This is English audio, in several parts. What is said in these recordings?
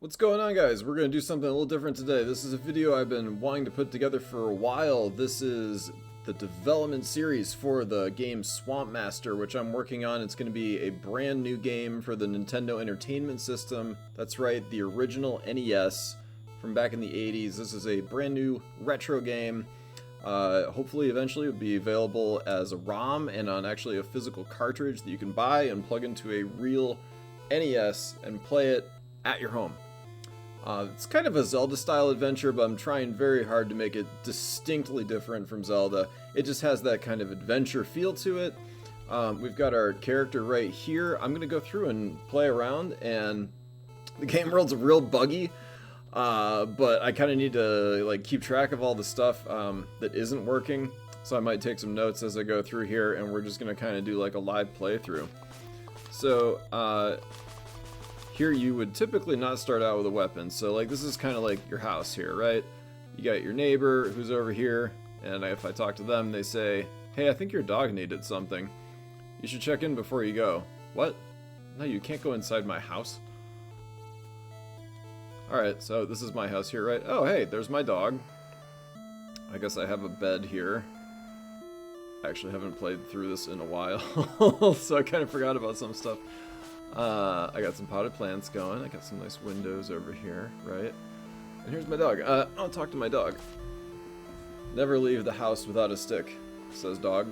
What's going on, guys? We're going to do something a little different today. This is a video I've been wanting to put together for a while. This is the development series for the game Swampmaster, which I'm working on. It's going to be a brand new game for the Nintendo Entertainment System. That's right, the original NES from back in the 80s. This is a brand new retro game. Hopefully eventually it will be available as a ROM and on actually a physical cartridge that you can buy and plug into a real NES and play it at your home. It's kind of a Zelda-style adventure, but I'm trying very hard to make it distinctly different from Zelda. It just has that kind of adventure feel to it. We've got our character right here. I'm going to go through and play around, and the game world's real buggy, but I kind of need to keep track of all the stuff that isn't working, so I might take some notes as I go through here, and we're just going to kind of do like a live playthrough. So, here you would typically not start out with a weapon, so this is kind of like your house here, right? You got your neighbor who's over here, and if I talk to them, they say, "Hey, I think your dog needed something. You should check in before you go." What? No, you can't go inside my house. Alright, so this is my house here, right? Oh, hey, there's my dog. I guess I have a bed here. I actually haven't played through this in a while, so I kind of forgot about some stuff. I got some potted plants going. I got some nice windows over here, right? And here's my dog. I'll talk to my dog. "Never leave the house without a stick," says dog.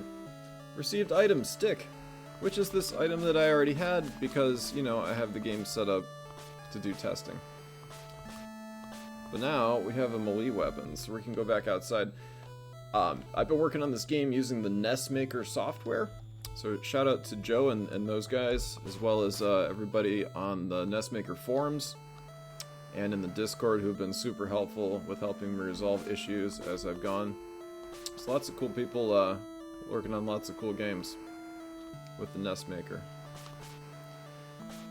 "Received item, stick." Which is this item that I already had because, I have the game set up to do testing. But now we have a melee weapon, so we can go back outside. I've been working on this game using the NES Maker software. So shout out to Joe and those guys, as well as everybody on the NES Maker forums and in the Discord who have been super helpful with helping me resolve issues as I've gone. There's lots of cool people working on lots of cool games with the NES Maker.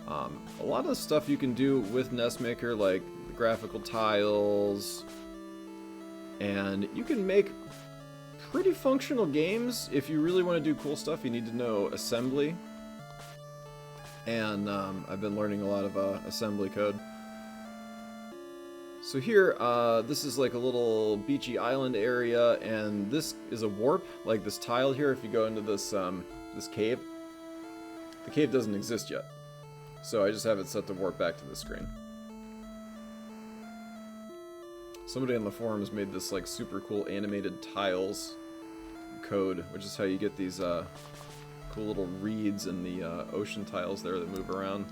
A lot of the stuff you can do with NES Maker, like the graphical tiles, and you can make pretty functional games. If you really want to do cool stuff, you need to know assembly, and I've been learning a lot of assembly code. So here, this is like a little beachy island area, and this is a warp, like this tile here. If you go into this this cave, the cave doesn't exist yet, so I just have it set to warp back to the screen. Somebody on the forums made this super cool animated tiles code, which is how you get these cool little reeds in the ocean tiles there that move around.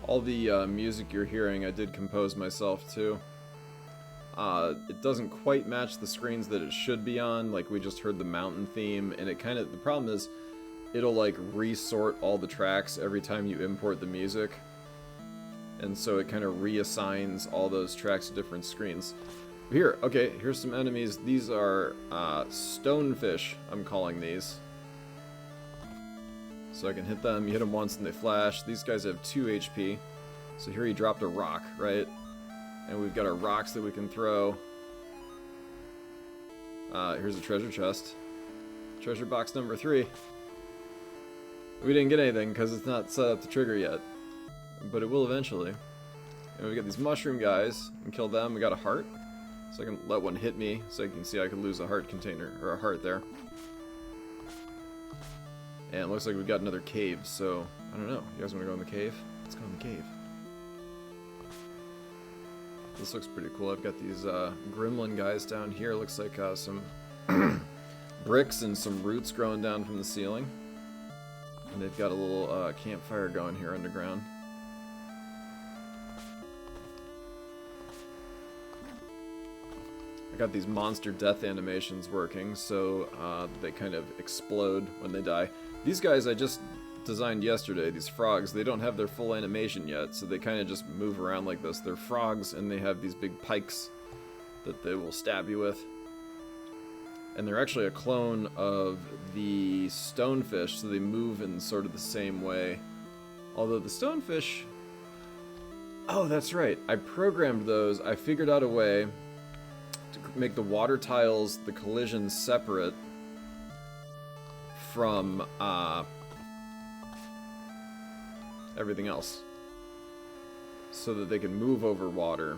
All the music you're hearing I did compose myself too. It doesn't quite match the screens that it should be on. We just heard the mountain theme, and the problem is it'll resort all the tracks every time you import the music, and so it kind of reassigns all those tracks to different screens. Here, okay, here's some enemies. These are stonefish, I'm calling these. So I can hit them. You hit them once and they flash. These guys have 2 HP. So here he dropped a rock, right? And we've got our rocks that we can throw. Here's a treasure chest. Treasure box number 3. We didn't get anything because it's not set up to trigger yet, but it will eventually. And we got these mushroom guys, and kill them. We got a heart, so I can let one hit me, so you can see I could lose a heart container, or a heart there. And it looks like we've got another cave, so I don't know. You guys want to go in the cave? Let's go in the cave. This looks pretty cool. I've got these gremlin guys down here. Looks like some bricks and some roots growing down from the ceiling. And they've got a little campfire going here underground. I got these monster death animations working, so they kind of explode when they die. These guys I just designed yesterday, these frogs, they don't have their full animation yet, so they kind of just move around like this. They're frogs, and they have these big pikes that they will stab you with. And they're actually a clone of the stonefish, so they move in sort of the same way. Although the stonefish, Oh, that's right. I programmed those. I figured out a way to make the water tiles, the collisions separate from everything else, so that they can move over water.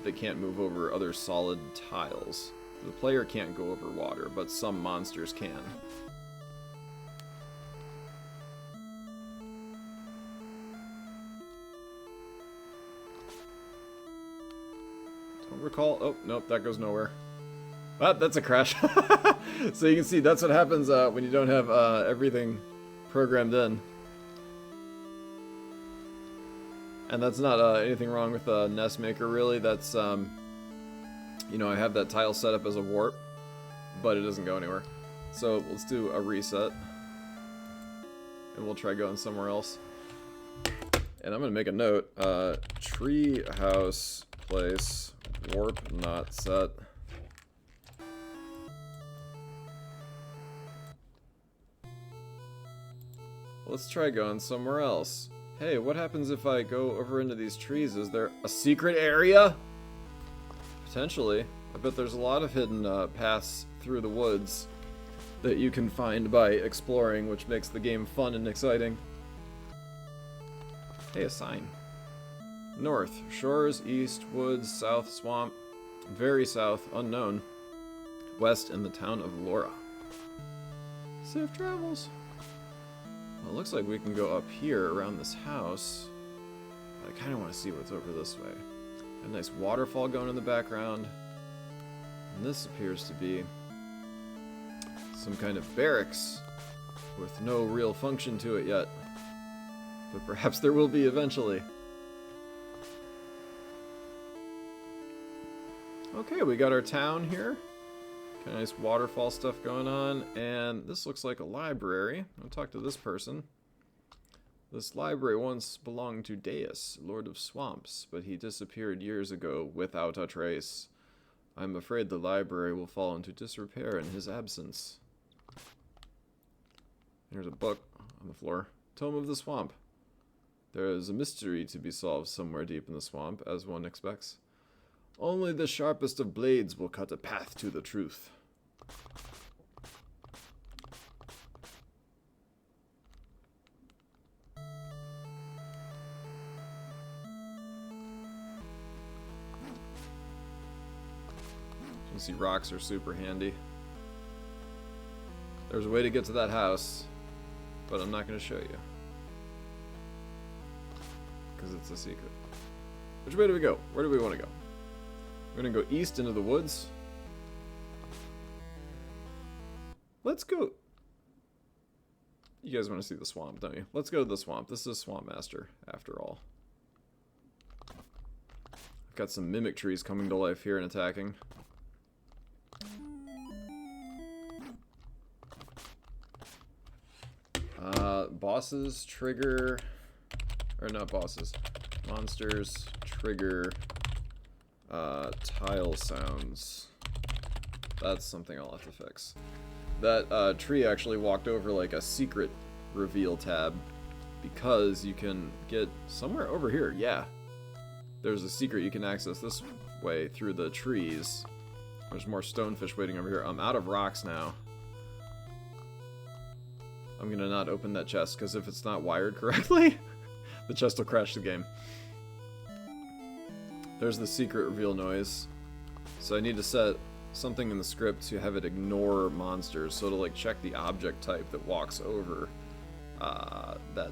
They can't move over other solid tiles. The player can't go over water, but some monsters can. Don't recall. Oh, nope, that goes nowhere. Ah, that's a crash. So you can see that's what happens when you don't have everything programmed in. And that's not anything wrong with NES Maker, really. That's, you know, I have that tile set up as a warp, but it doesn't go anywhere. So let's do a reset. And we'll try going somewhere else. And I'm going to make a note. Tree house place warp not set. Let's try going somewhere else. Hey, what happens if I go over into these trees? Is there a secret area? Potentially. I bet there's a lot of hidden paths through the woods that you can find by exploring, which makes the game fun and exciting. Hey, a sign. North, shores, east, woods, south, swamp, very south, unknown. West, in the town of Laura. Safe travels. Well, it looks like we can go up here around this house. But I kind of want to see what's over this way. A nice waterfall going in the background. And this appears to be some kind of barracks with no real function to it yet. But perhaps there will be eventually. Okay, we got our town here. Kind of nice waterfall stuff going on, and this looks like a library. I'll talk to this person. This library once belonged to Deus, Lord of Swamps, but he disappeared years ago without a trace. I'm afraid the library will fall into disrepair in his absence. Here's a book on the floor. Tome of the Swamp. There is a mystery to be solved somewhere deep in the swamp, as one expects. Only the sharpest of blades will cut a path to the truth. You can see rocks are super handy. There's a way to get to that house, but I'm not going to show you. Because it's a secret. Which way do we go? Where do we want to go? We're going to go east into the woods. Let's go. You guys want to see the swamp, don't you? Let's go to the swamp. This is Swampmaster, after all. I've got some mimic trees coming to life here and attacking. Bosses trigger... Or not bosses. Monsters trigger... tile sounds. That's something I'll have to fix. That tree actually walked over like a secret reveal tab because you can get somewhere over here. Yeah, there's a secret you can access this way through the trees. There's more stonefish waiting over here. I'm out of rocks now. I'm gonna not open that chest because if it's not wired correctly, the chest will crash the game. There's the secret reveal noise. So I need to set something in the script to have it ignore monsters. So it'll like check the object type that walks over that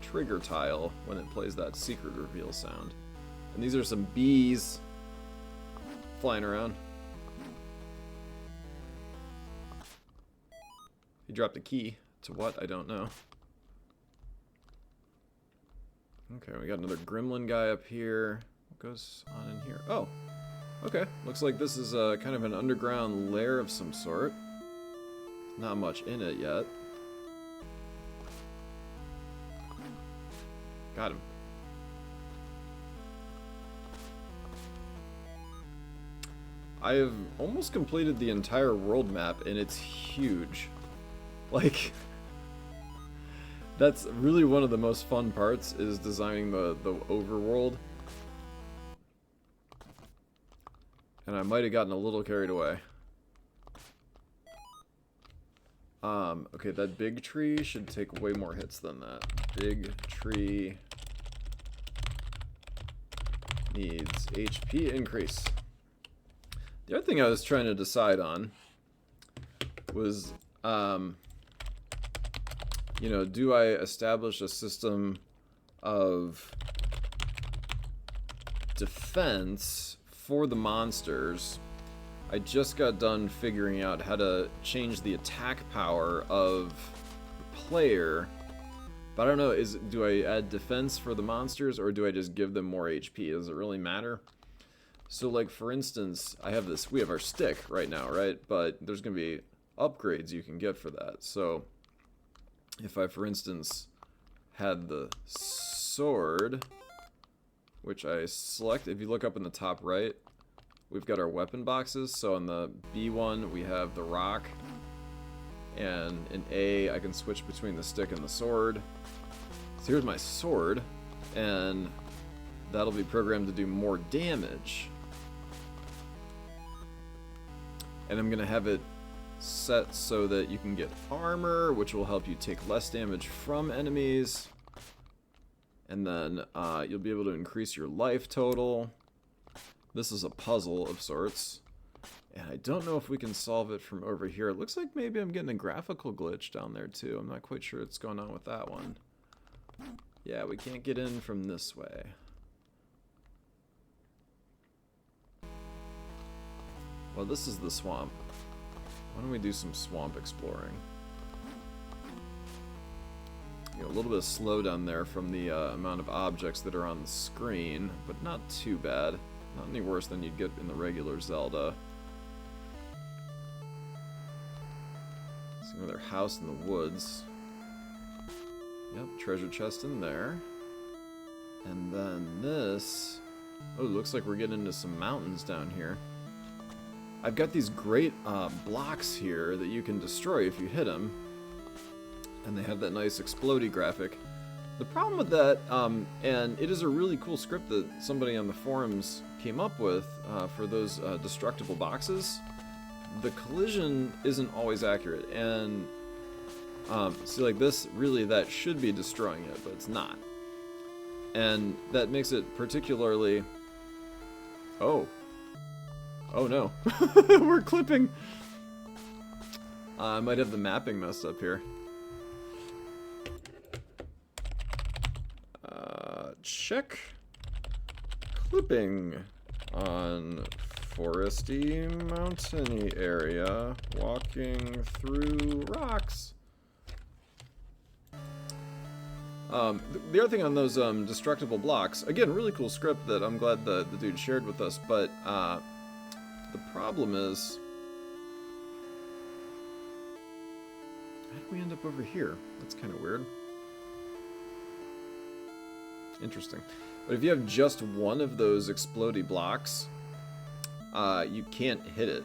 trigger tile when it plays that secret reveal sound. And these are some bees flying around. He dropped a key. To what? I don't know. Okay, we got another gremlin guy up here. What goes on in here? Oh, okay. Looks like this is kind of an underground lair of some sort. Not much in it yet. Got him. I have almost completed the entire world map, and it's huge. Like, That's really one of the most fun parts, is designing the overworld. And I might have gotten a little carried away. Okay, that big tree should take way more hits than that. Big tree needs HP increase. The other thing I was trying to decide on was, you know, do I establish a system of defense for the monsters? I just got done figuring out how to change the attack power of the player, but I don't know, do I add defense for the monsters, or do I just give them more HP? Does it really matter? So, like, for instance, we have our stick right now, right? But there's going to be upgrades you can get for that. So, if I, for instance, had the sword, which I select, if you look up in the top right, we've got our weapon boxes. So on the B one, we have the rock, and in A, I can switch between the stick and the sword. So here's my sword, and that'll be programmed to do more damage. And I'm gonna have it set so that you can get armor, which will help you take less damage from enemies. And then you'll be able to increase your life total. This is a puzzle of sorts. And I don't know if we can solve it from over here. It looks like maybe I'm getting a graphical glitch down there too. I'm not quite sure what's going on with that one. Yeah, we can't get in from this way. Well, this is the swamp. Why don't we do some swamp exploring? You know, a little bit of slowdown there from the amount of objects that are on the screen, but not too bad. Not any worse than you'd get in the regular Zelda. See another house in the woods. Yep, treasure chest in there. And then this... Oh, looks like we're getting into some mountains down here. I've got these great blocks here that you can destroy if you hit them. And they have that nice explodey graphic. The problem with that, and it is a really cool script that somebody on the forums came up with for those destructible boxes, the collision isn't always accurate. And see, like this, really that should be destroying it, but it's not. And that makes it particularly... Oh no. We're clipping. I might have the mapping messed up here. Check clipping on foresty, mountainy area, walking through rocks. The other thing on those destructible blocks, again, really cool script that I'm glad the dude shared with us, but the problem is, how did we end up over here? That's kind of weird. Interesting. But if you have just one of those explodey blocks, you can't hit it.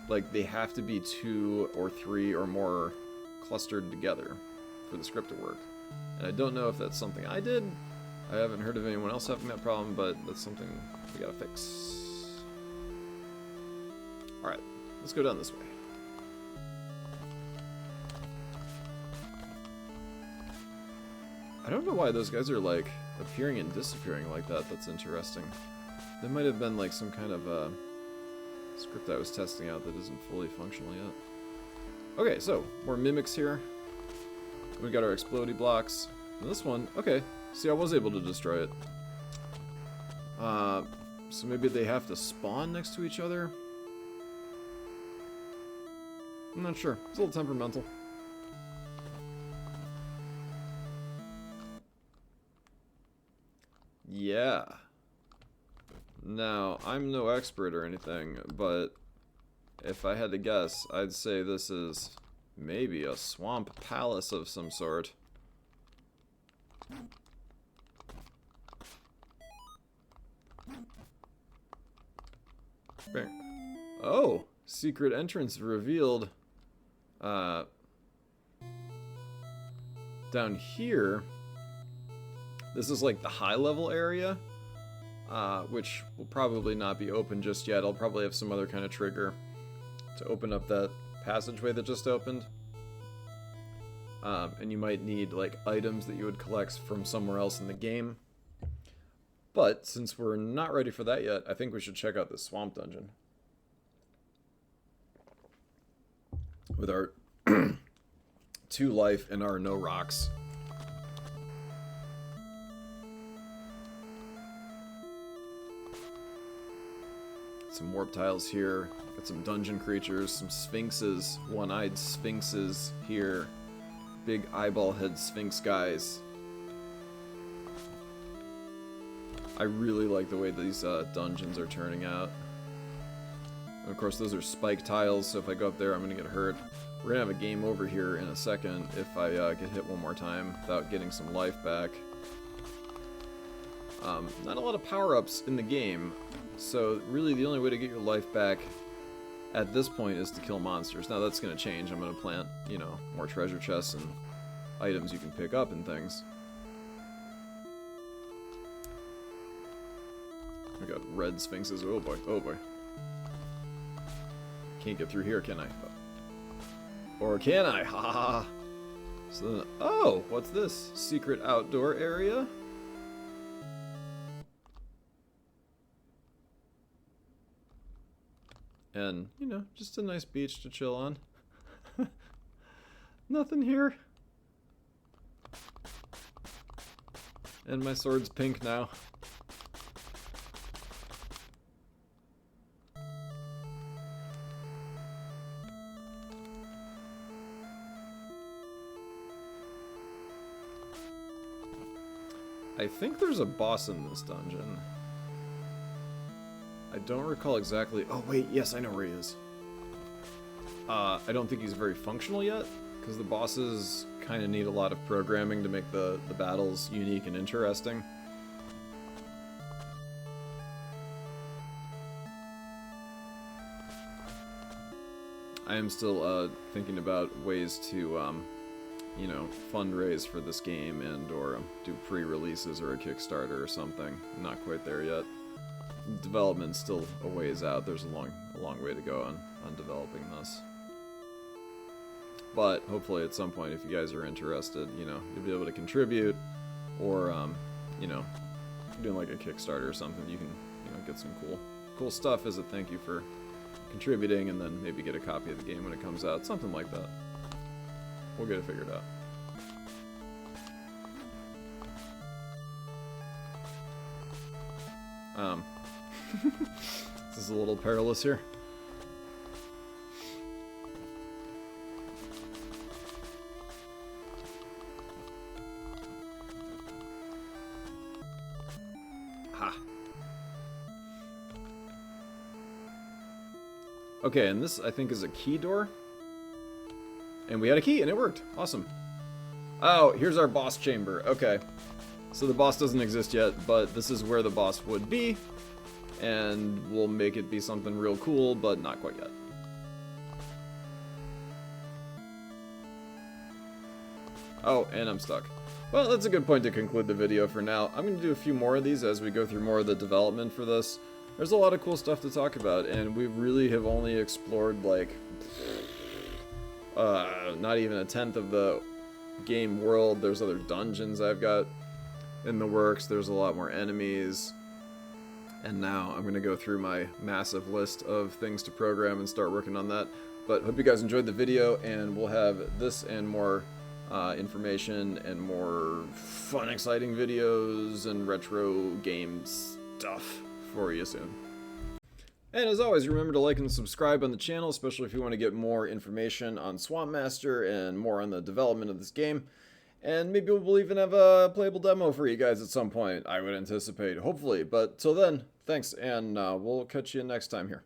Like, they have to be 2 or 3 or more clustered together for the script to work. And I don't know if that's something I did. I haven't heard of anyone else having that problem, but that's something we gotta fix. Alright, let's go down this way. I don't know why those guys are, like, appearing and disappearing like that. That's interesting. There might have been, like, some kind of script I was testing out that isn't fully functional yet. Okay, so, more mimics here. We got our explodey blocks. And this one, okay. See, I was able to destroy it. So maybe they have to spawn next to each other? I'm not sure. It's a little temperamental. Yeah. Now, I'm no expert or anything, but if I had to guess, I'd say this is maybe a swamp palace of some sort. Oh! Secret entrance revealed. Down here, this is like the high level area, which will probably not be open just yet. I'll probably have some other kind of trigger to open up that passageway that just opened. And you might need like items that you would collect from somewhere else in the game. But since we're not ready for that yet, I think we should check out this swamp dungeon. With our 2 life and our no rocks. Some warp tiles here. Got some dungeon creatures, some sphinxes, one-eyed sphinxes here. Big eyeball head sphinx guys. I really like the way these dungeons are turning out. And of course, those are spike tiles, so if I go up there, I'm going to get hurt. We're going to have a game over here in a second if I get hit one more time without getting some life back. Not a lot of power-ups in the game, so really the only way to get your life back at this point is to kill monsters. Now that's going to change. I'm going to plant, you know, more treasure chests and items you can pick up and things. I got red sphinxes. Oh boy, oh boy. Can't get through here, can I? Or can I? Ha ha ha. So then, oh, what's this? Secret outdoor area? And, you know, just a nice beach to chill on. Nothing here. And my sword's pink now. I think there's a boss in this dungeon. I don't recall exactly. Oh wait, yes, I know where he is. I don't think he's very functional yet, because the bosses kind of need a lot of programming to make the battles unique and interesting. I am still thinking about ways to you know, fundraise for this game and or do pre-releases or a Kickstarter or something. I'm not quite there yet. Development's still a ways out. There's a long way to go on developing this. But hopefully at some point, if you guys are interested, you know, you'll be able to contribute, or you know, doing like a Kickstarter or something. You can, you know, get some cool stuff as a thank you for contributing, and then maybe get a copy of the game when it comes out. Something like that. We'll get it figured out. This is a little perilous here. Ha. Okay, and this I think is a key door. And we had a key, and it worked. Awesome. Oh, here's our boss chamber. Okay. So the boss doesn't exist yet, but this is where the boss would be. And we'll make it be something real cool, but not quite yet. Oh, and I'm stuck. Well, that's a good point to conclude the video for now. I'm going to do a few more of these as we go through more of the development for this. There's a lot of cool stuff to talk about, and we really have only explored, like, not even a tenth of the game world. There's other dungeons I've got in the works. There's a lot more enemies. And now I'm going to go through my massive list of things to program and start working on that. But hope you guys enjoyed the video, and we'll have this and more information and more fun, exciting videos and retro game stuff for you soon. And as always, remember to like and subscribe on the channel, especially if you want to get more information on Swampmaster and more on the development of this game. And maybe we'll even have a playable demo for you guys at some point, I would anticipate, hopefully. But till then, thanks, and we'll catch you next time here.